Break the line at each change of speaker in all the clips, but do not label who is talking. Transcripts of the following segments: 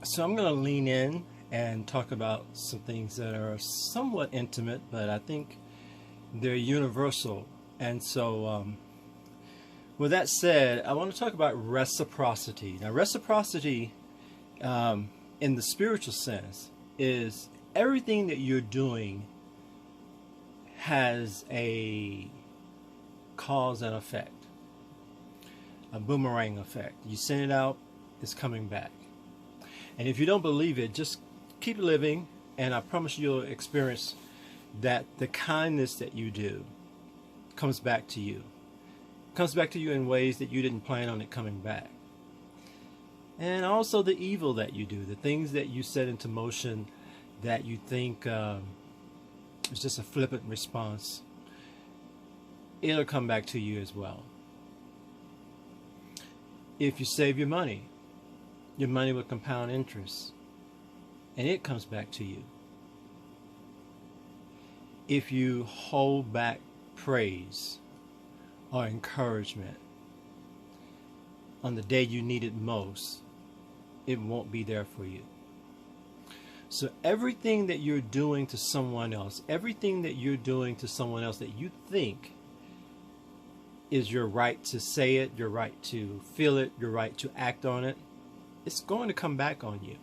So I'm going to lean in and talk about some things that are somewhat intimate, but I think they're universal. And so, with that said, I want to talk about reciprocity. Now, reciprocity, in the spiritual sense, is everything that you're doing has a cause and effect, a boomerang effect. You send it out, it's coming back. And if you don't believe it, just keep living, and I promise you'll experience that the kindness that you do comes back to you. Comes back to you in ways that you didn't plan on it coming back. And also the evil that you do, the things that you set into motion that you think is just a flippant response, it'll come back to you as well. If you save your money will compound interest, and it comes back to you. If you hold back praise or encouragement on the day you need it most, it won't be there for you. So everything that you're doing to someone else, everything that you're doing to someone else that you think is your right to say it, your right to feel it, your right to act on it, it's going to come back on you.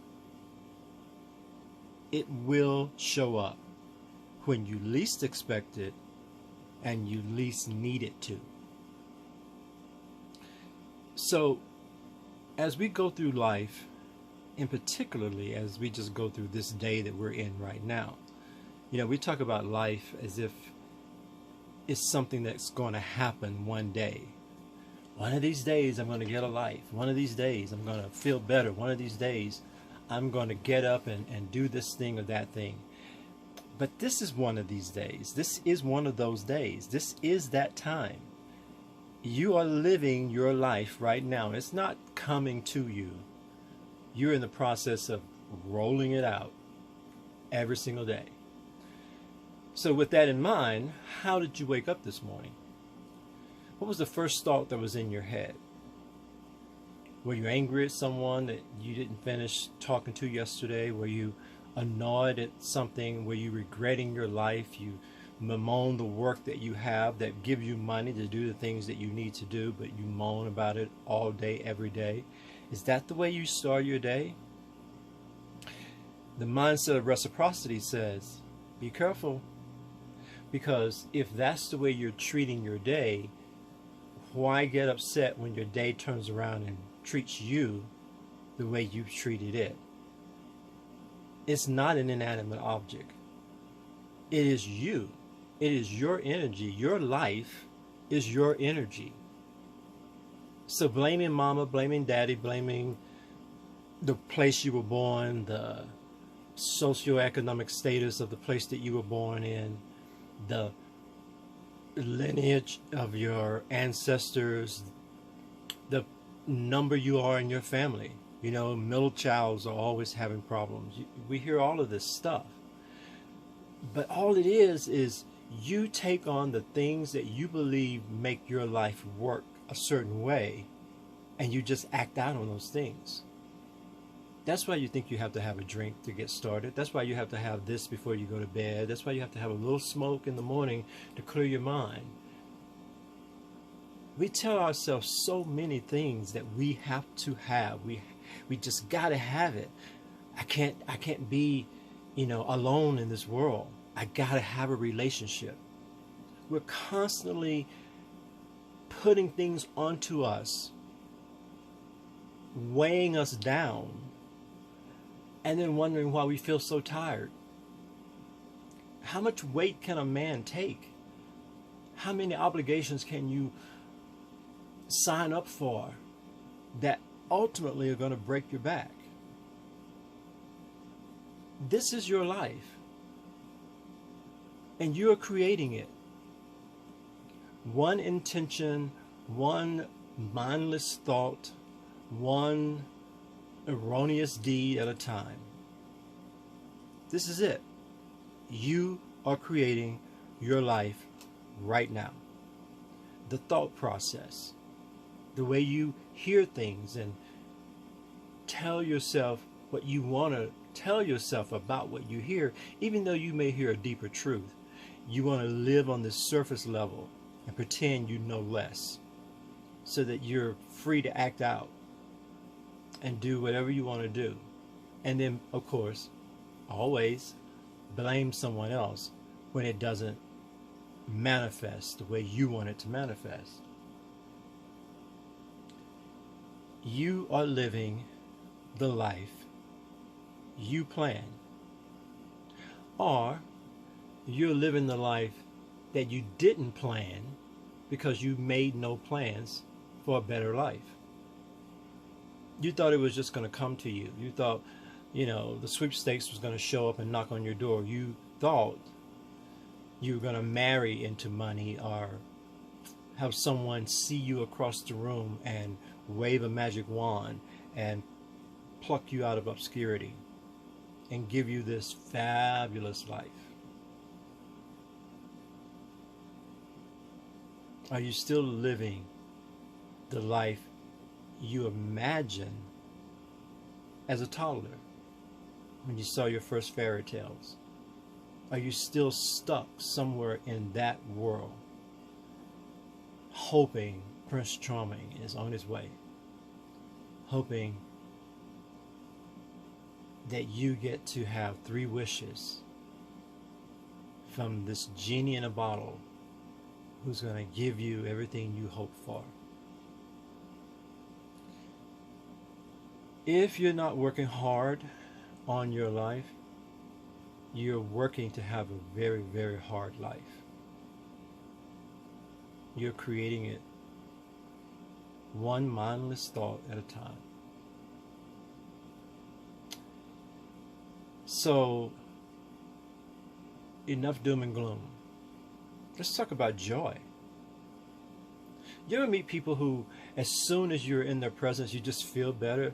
It will show up when you least expect it and you least need it to. So as we go through life, and particularly as we just go through this day that we're in right now, we talk about life as if it's something that's going to happen one day. One of these days I'm going to get a life. One of these days I'm going to feel better. One of these days I'm going to get up and do this thing or that thing. But this is one of these days. This is one of those days. This is that time. You are living your life right now. It's not coming to you. You're in the process of rolling it out every single day. So with that in mind, how did you wake up this morning? What was the first thought that was in your head? Were you angry at someone that you didn't finish talking to yesterday? Were you annoyed at something? Were you regretting your life? You bemoan the work that you have that give you money to do the things that you need to do, but you moan about it all day, every day. Is that the way you start your day? The mindset of reciprocity says, be careful, because if that's the way you're treating your day, why get upset when your day turns around and treats you the way you've treated it? It's not an inanimate object. It is you. It is your energy. Your life is your energy. So blaming mama, blaming daddy, blaming the place you were born, the socioeconomic status of the place that you were born in, the lineage of your ancestors, the number you are in your family. Middle childs are always having problems. We hear all of this stuff. But all it is you take on the things that you believe make your life work a certain way, and you just act out on those things. That's why you think you have to have a drink to get started. That's why you have to have this before you go to bed. That's why you have to have a little smoke in the morning to clear your mind. We tell ourselves so many things that we have to have. We just got to have it. I can't be, alone in this world. I got to have a relationship. We're constantly putting things onto us, weighing us down, and then wondering why we feel so tired. How much weight can a man take? How many obligations can you sign up for that ultimately are going to break your back? This is your life, and you're creating it. One intention, one mindless thought, one erroneous deed at a time. This is it. You are creating your life right now. The thought process, the way you hear things and tell yourself what you want to tell yourself about what you hear, even though you may hear a deeper truth. You want to live on this surface level and pretend you know less so that you're free to act out and do whatever you want to do. And then, of course, always blame someone else when it doesn't manifest the way you want it to manifest. You are living the life you plan, or you're living the life that you didn't plan because you made no plans for a better life. You thought it was just going to come to you. You thought, the sweepstakes was going to show up and knock on your door. You thought you were going to marry into money, or have someone see you across the room and wave a magic wand and pluck you out of obscurity and give you this fabulous life. Are you still living the life you imagined as a toddler when you saw your first fairy tales? Are you still stuck somewhere in that world, hoping Prince Charming is on his way, hoping that you get to have 3 wishes from this genie in a bottle who's going to give you everything you hope for? If you're not working hard on your life, you're working to have a very, very hard life. You're creating it one mindless thought at a time. So, enough doom and gloom. Let's talk about joy. You ever meet people who, as soon as you're in their presence, you just feel better?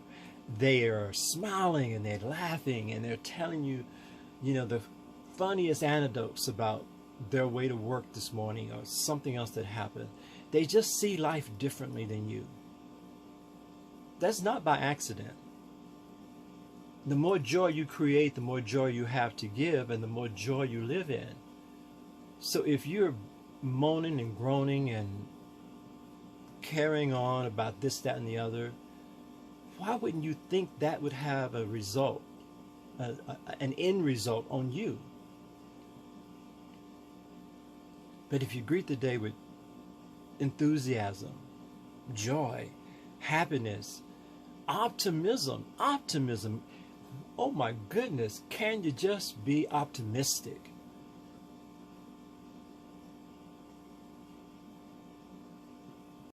They are smiling and they're laughing and they're telling you, the funniest anecdotes about their way to work this morning or something else that happened. They just see life differently than you. That's not by accident. The more joy you create, the more joy you have to give, and the more joy you live in. So if you're moaning and groaning and carrying on about this, that, and the other, why wouldn't you think that would have a result, an end result on you? But if you greet the day with enthusiasm, joy, happiness, optimism, oh my goodness, can you just be optimistic?